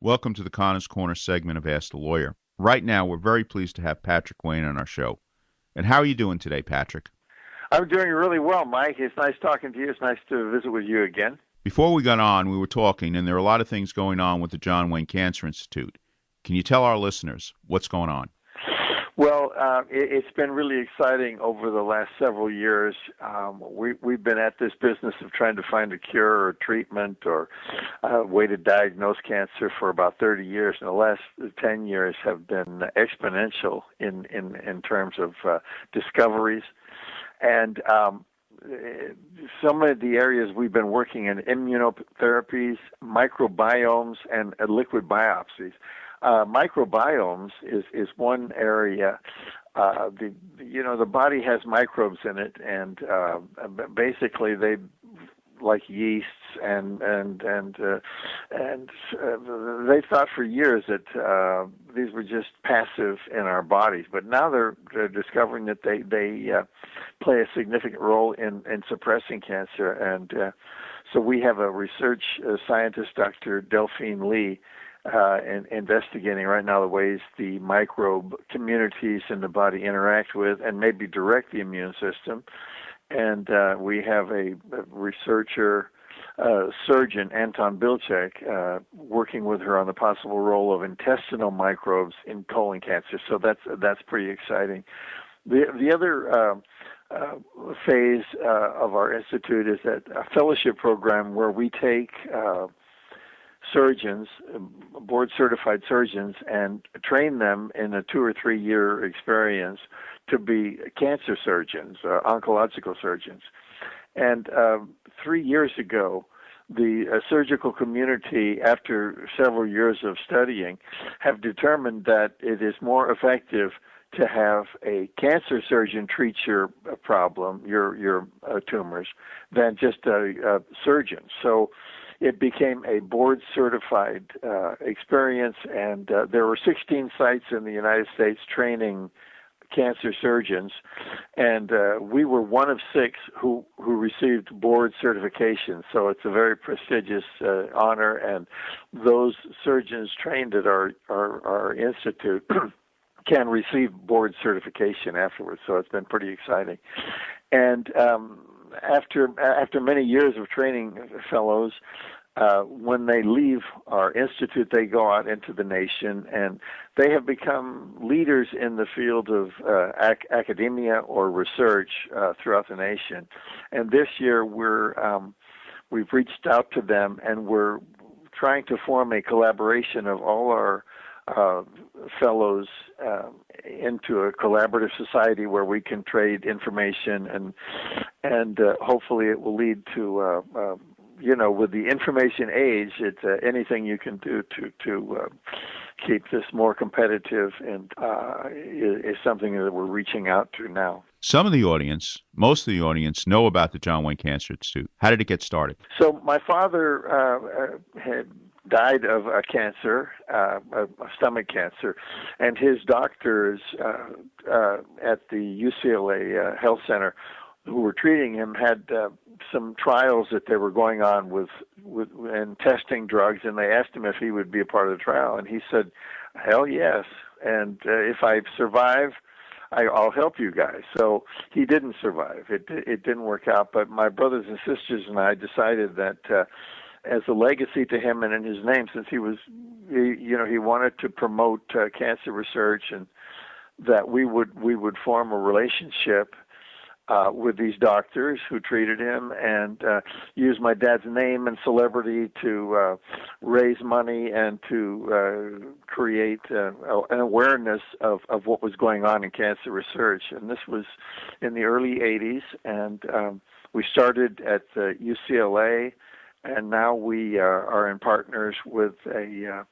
Welcome to the Connor's Corner segment of Ask the Lawyer. Right now, we're very pleased to have Patrick Wayne on our show. And how are you doing today, Patrick? I'm doing really well, Mike. It's nice talking to you. It's nice to visit with you again. Before we got on, we were talking, and there are a lot of things going on with the John Wayne Cancer Institute. Can you tell our listeners what's going on? Well, it's been really exciting over the last several years. We've been at this business of trying to find a cure or treatment or a way to diagnose cancer for about 30 years. And the last 10 years have been exponential in terms of discoveries. And some of the areas we've been working in, immunotherapies, microbiomes, and liquid biopsies. Microbiomes is one area. The body has microbes in it, and basically they, like yeasts, and they thought for years that these were just passive in our bodies, but now they're discovering that they play a significant role in suppressing cancer, and so we have a research scientist, Dr. Delphine Lee, investigating right now the ways the microbe communities in the body interact with and maybe direct the immune system. And we have a researcher, surgeon, Anton Bilchek, working with her on the possible role of intestinal microbes in colon cancer. So that's pretty exciting. The other phase of our institute is a fellowship program where we take surgeons, board-certified surgeons, and train them in a 2 or 3 year experience to be cancer surgeons, oncological surgeons. And 3 years ago, the surgical community, after several years of studying, have determined that it is more effective to have a cancer surgeon treat your problem, your tumors, than just a surgeon. So it became a board-certified experience, and there were 16 sites in the United States training cancer surgeons, and we were one of 6 who received board certification. So it's a very prestigious honor, and those surgeons trained at our institute can receive board certification afterwards. So it's been pretty exciting. And after many years of training fellows, when they leave our institute, they go out into the nation, and they have become leaders in the field of academia or research throughout the nation. And this year, we've reached out to them, and we're trying to form a collaboration of all our fellows into a collaborative society where we can trade information, and hopefully it will lead to with the information age, it's anything you can do to keep this more competitive, and is something that we're reaching out to now. Some of the audience, most of the audience, know about the John Wayne Cancer Institute. How did it get started? So my father had died of cancer, stomach cancer, and his doctors at the UCLA Health Center who were treating him had some trials that they were going on with and testing drugs, and they asked him if he would be a part of the trial, and he said, "Hell yes, and if I survive, I'll help you guys." So he didn't survive. It didn't work out, but my brothers and sisters and I decided that as a legacy to him and in his name, since he wanted to promote cancer research, and that we would form a relationship with these doctors who treated him, and use my dad's name and celebrity to raise money and to create an awareness of what was going on in cancer research. And this was in the early 80s, and we started at UCLA, and now we are in partners with a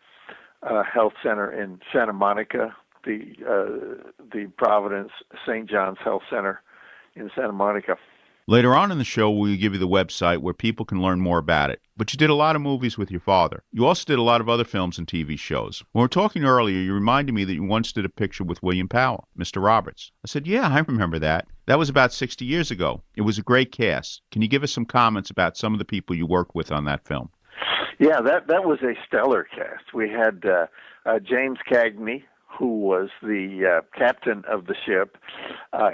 health center in Santa Monica, the Providence St. John's Health Center in Santa Monica. Later on in the show, we'll give you the website where people can learn more about it. But you did a lot of movies with your father. You also did a lot of other films and TV shows. When we were talking earlier, you reminded me that you once did a picture with William Powell, Mr. Roberts. I said, yeah, I remember that. That was about 60 years ago. It was a great cast. Can you give us some comments about some of the people you worked with on that film? Yeah, that was a stellar cast. We had James Cagney, who was the captain of the ship,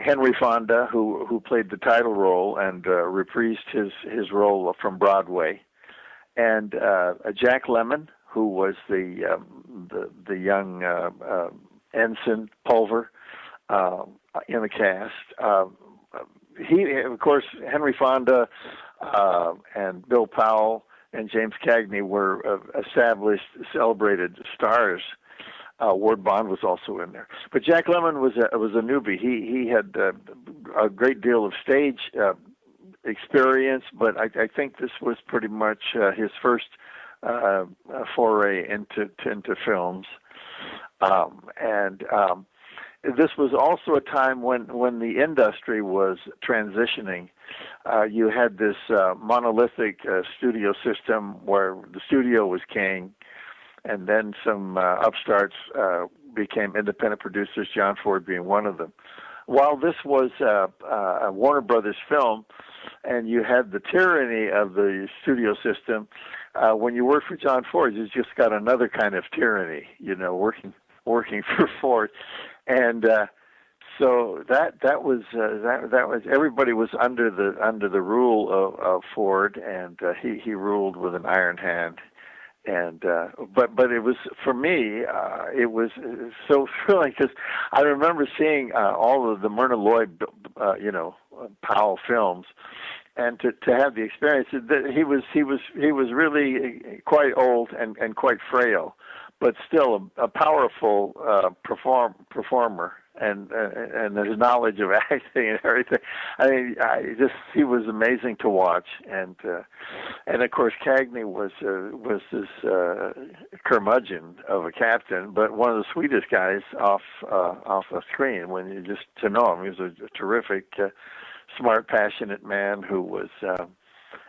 Henry Fonda, who played the title role and reprised his role from Broadway, and Jack Lemmon, who was the young ensign Pulver in the cast. Of course, Henry Fonda and Bill Powell and James Cagney were established, celebrated stars. Ward Bond was also in there, but Jack Lemmon was a newbie. He had a great deal of stage experience, but I think this was pretty much his first foray into films, and this was also a time when the industry was transitioning. You had this monolithic studio system where the studio was king, and then some upstarts became independent producers, John Ford being one of them. While this was a Warner Brothers film, and you had the tyranny of the studio system, when you worked for John Ford, you just got another kind of tyranny, working for Ford. And so that was everybody was under the rule of Ford, and he ruled with an iron hand. And but it was, for me, it was so thrilling, because I remember seeing all of the Myrna Loy Powell films, and to have the experience that he was really quite old and quite frail, but still a powerful performer, and his knowledge of acting and everything. I mean, he was amazing to watch, and of course Cagney was this curmudgeon of a captain, but one of the sweetest guys off the screen. When you just to know him, he was a terrific, smart, passionate man who was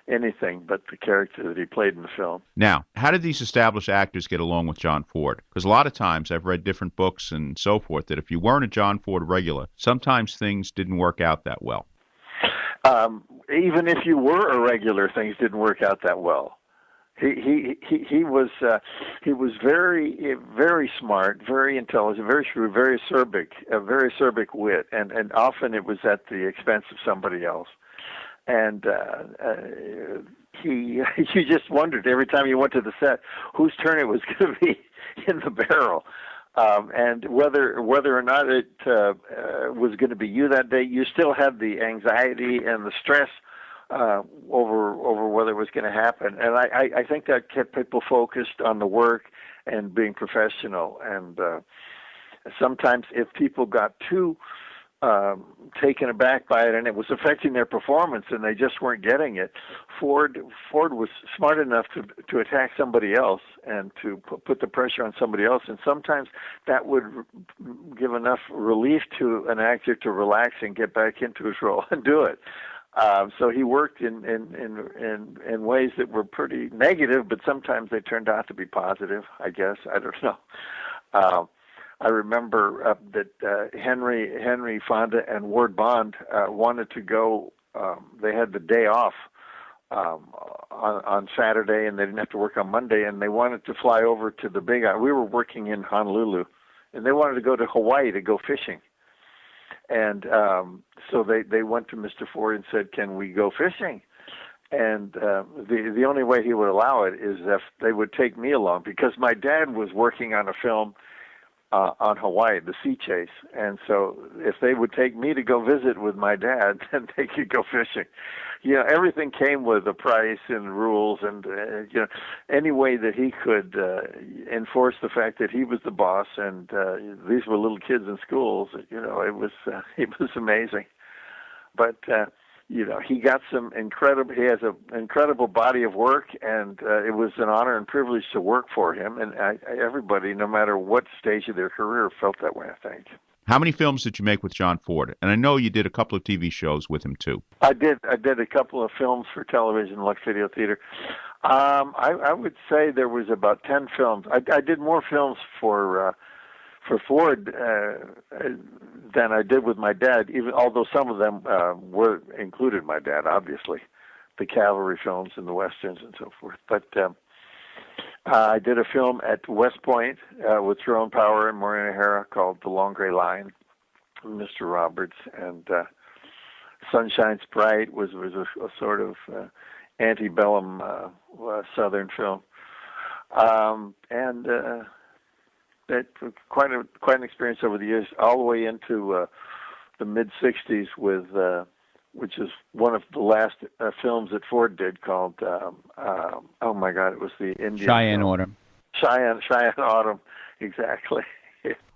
anything but the character that he played in the film. Now, how did these established actors get along with John Ford? Because a lot of times I've read different books and so forth that if you weren't a John Ford regular, sometimes things didn't work out that well. Even if you were a regular, things didn't work out that well. He was very smart, very intelligent, very shrewd, very acerbic, a very acerbic wit, and often it was at the expense of somebody else. And you just wondered every time you went to the set whose turn it was going to be in the barrel, and whether or not it was going to be you that day. You still had the anxiety and the stress over whether it was going to happen, and I think that kept people focused on the work and being professional. And sometimes if people got too taken aback by it and it was affecting their performance and they just weren't getting it, Ford was smart enough to attack somebody else and to put the pressure on somebody else, and sometimes that would give enough relief to an actor to relax and get back into his role and do it. So he worked in ways that were pretty negative, but sometimes they turned out to be positive, I guess. I don't know. I remember that Henry Fonda and Ward Bond wanted to go. They had the day off on Saturday, and they didn't have to work on Monday, and they wanted to fly over to the Big Island. We were working in Honolulu, and they wanted to go to Hawaii to go fishing. And so they went to Mr. Ford and said, "Can we go fishing?" And the only way he would allow it is if they would take me along, because my dad was working on a film on Hawaii, The Sea Chase. And so if they would take me to go visit with my dad, then they could go fishing. Everything came with a price and rules, and any way that he could enforce the fact that he was the boss, and these were little kids in schools. It was amazing. But he got he has an incredible body of work, and it was an honor and privilege to work for him. And everybody, no matter what stage of their career, felt that way, I think. How many films did you make with John Ford? And I know you did a couple of TV shows with him, too. I did a couple of films for television, Lux Video Theater. I would say there was about 10 films. I did more films for Ford than I did with my dad, although some of them included my dad, obviously, the cavalry films and the westerns and so forth. But I did a film at West Point with Jerome Power and Maureen O'Hara called The Long Gray Line, Mr. Roberts, and Sunshine's Bright was a sort of antebellum Southern film, and that quite an experience over the years, all the way into the mid '60s with which is one of the last films that Ford did called oh my God, it was the Indian Cheyenne film. Autumn. Cheyenne Autumn, exactly.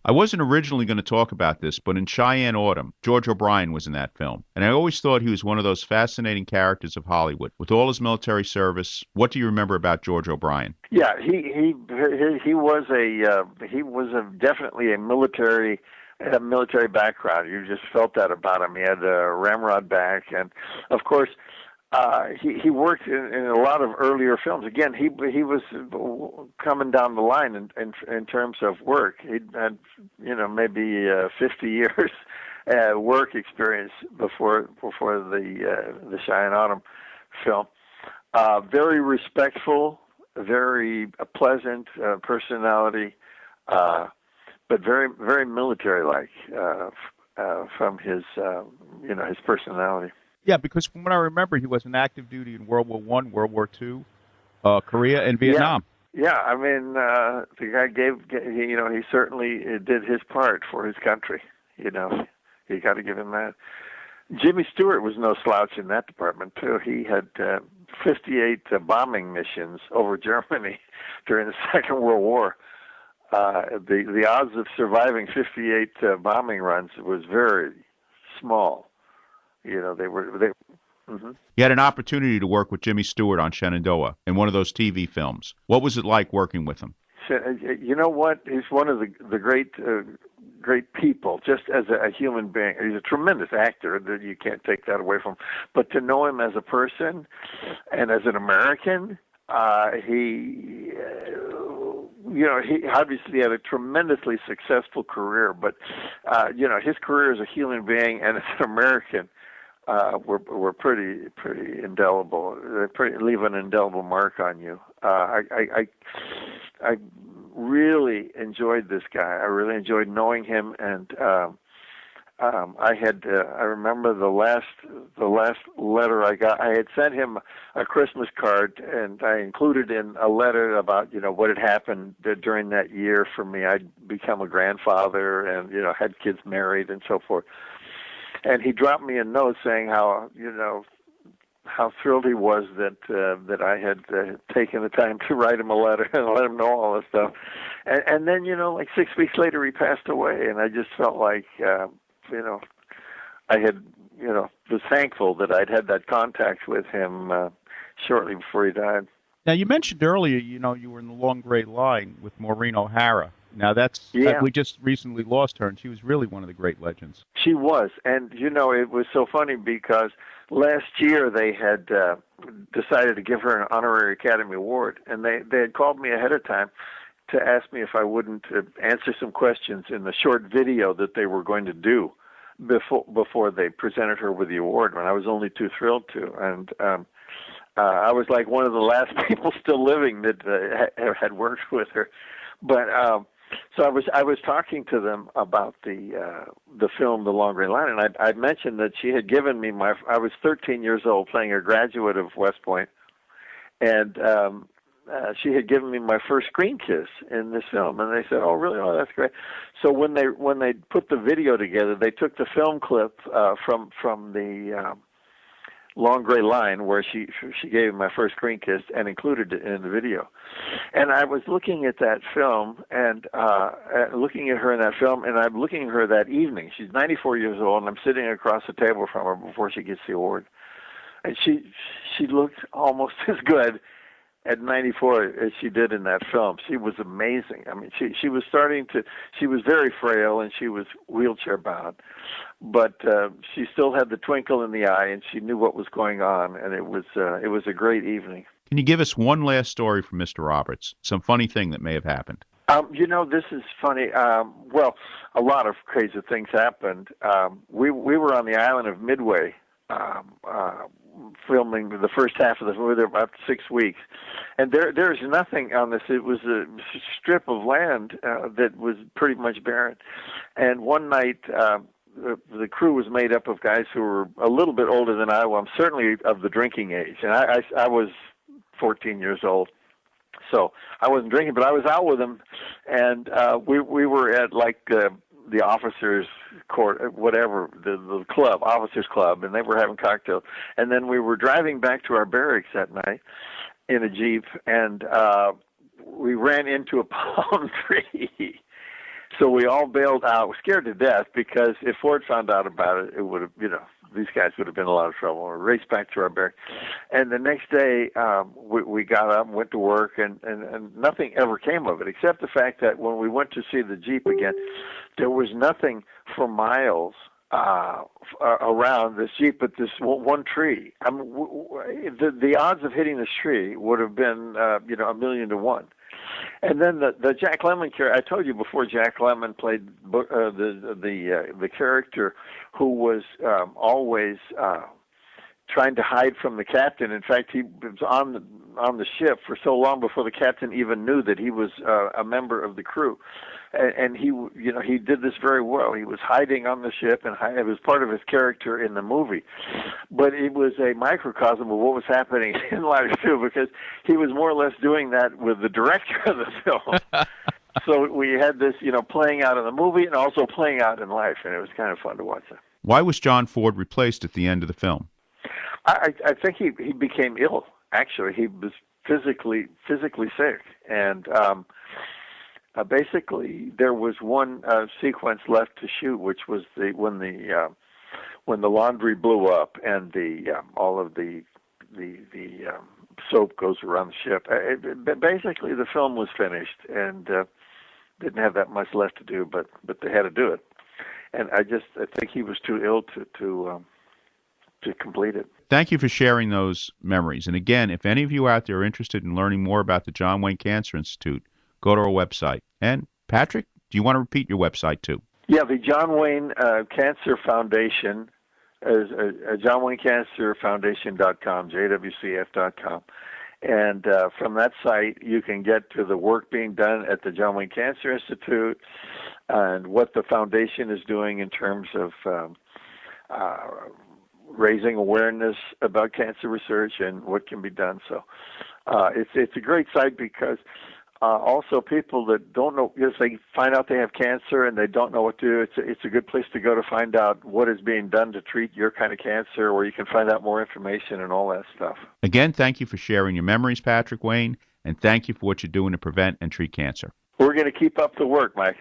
I wasn't originally going to talk about this, but in Cheyenne Autumn, George O'Brien was in that film. And I always thought he was one of those fascinating characters of Hollywood. With all his military service, what do you remember about George O'Brien? Yeah, he was definitely a military background. You just felt that about him. He had a ramrod back, and of course, he worked in a lot of earlier films. Again, he was coming down the line in terms of work. He had maybe 50 years work experience before the Cheyenne Autumn film. Very respectful, very pleasant personality, but very very military-like from his his personality. Yeah, because from what I remember, he was in active duty in World War I, World War II, Korea, and Vietnam. Yeah, I mean, the guy he certainly did his part for his country. You got to give him that. Jimmy Stewart was no slouch in that department, too. He had 58 bombing missions over Germany during the Second World War. The odds of surviving 58 bombing runs was very small. Mm-hmm. You had an opportunity to work with Jimmy Stewart on Shenandoah in one of those TV films. What was it like working with him? You know what? He's one of the great people, just as a human being. He's a tremendous actor. You can't take that away from him. But to know him as a person and as an American, he obviously had a tremendously successful career. But his career as a human being and as an American were pretty indelible. They leave an indelible mark on you. I really enjoyed this guy. I really enjoyed knowing him, and I remember the last letter I got. I had sent him a Christmas card, and I included in a letter about what had happened during that year for me. I'd become a grandfather, and had kids married, and so forth. And he dropped me a note saying how thrilled he was that I had taken the time to write him a letter and let him know all this stuff. And then like 6 weeks later he passed away, and I just felt like I had was thankful that I'd had that contact with him shortly before he died. Now you mentioned earlier you were in the Long Gray Line with Maureen O'Hara. Now we just recently lost her, and she was really one of the great legends. She was, and it was so funny because last year they had decided to give her an honorary Academy Award, and they had called me ahead of time to ask me if I wouldn't answer some questions in the short video that they were going to do before they presented her with the award. And I was only too thrilled to, and I was like one of the last people still living that had worked with her, but. So I was talking to them about the film The Long Gray Line, and I mentioned that she had given me I was 13 years old playing a graduate of West Point, and she had given me my first screen kiss in this film, and they said, "Oh, really? Oh, that's great." So when they put the video together, they took the film clip from the Long Gray Line where she gave me my first screen kiss and included it in the video. And I was looking at that film and looking at her in that film, and I'm looking at her that evening. She's 94 years old, and I'm sitting across the table from her before she gets the award. And she looked almost as good at 94 as she did in that film. She was amazing. I mean, she was very frail, and she was wheelchair bound, but she still had the twinkle in the eye, and she knew what was going on, and it was a great evening. Can you give us one last story from Mr. Roberts? Some funny thing that may have happened. This is funny. Well, a lot of crazy things happened. We were on the island of Midway filming the first half of the movie. There about 6 weeks, and there's nothing on this. It was a strip of land that was pretty much barren. And one night, the crew was made up of guys who were a little bit older than I was. I'm certainly of the drinking age, and I was 14 years old. So I wasn't drinking, but I was out with them, and we were at like the officers' court, whatever, the club, officers' club, and they were having cocktails. And then we were driving back to our barracks that night in a Jeep, and we ran into a palm tree. So we all bailed out, scared to death, because if Ford found out about it, it would have, these guys would have been in a lot of trouble. We raced back to our barracks. And the next day, we got up and went to work, and nothing ever came of it, except the fact that when we went to see the Jeep again, there was nothing for miles around this Jeep but this one tree. I mean, the odds of hitting this tree would have been, 1,000,000 to 1. And then the Jack Lemmon character, I told you before, Jack Lemmon played the character who was always trying to hide from the captain. In fact, he was on the ship for so long before the captain even knew that he was a member of the crew. And he did this very well. He was hiding on the ship, and it was part of his character in the movie. But it was a microcosm of what was happening in life too, because he was more or less doing that with the director of the film. So we had this, playing out in the movie and also playing out in life, and it was kind of fun to watch that. Why was John Ford replaced at the end of the film? I think he became ill. Actually, he was physically sick, and basically there was one sequence left to shoot, which was when the laundry blew up and all of the soap goes around the ship. Basically, the film was finished and didn't have that much left to do, but they had to do it. And I think he was too ill to complete it. Thank you for sharing those memories. And again, if any of you out there are interested in learning more about the John Wayne Cancer Institute, go to our website. And Patrick, do you want to repeat your website too? Yeah, the John Wayne Cancer Foundation is johnwaynecancerfoundation.com, jwcf.com. And from that site, you can get to the work being done at the John Wayne Cancer Institute and what the foundation is doing in terms of raising awareness about cancer research and what can be done. So it's a great site because also people that don't know, if they find out they have cancer and they don't know what to do, it's a good place to go to find out what is being done to treat your kind of cancer, where you can find out more information and all that stuff. Again, thank you for sharing your memories, Patrick Wayne, and thank you for what you're doing to prevent and treat cancer. We're going to keep up the work, Mike.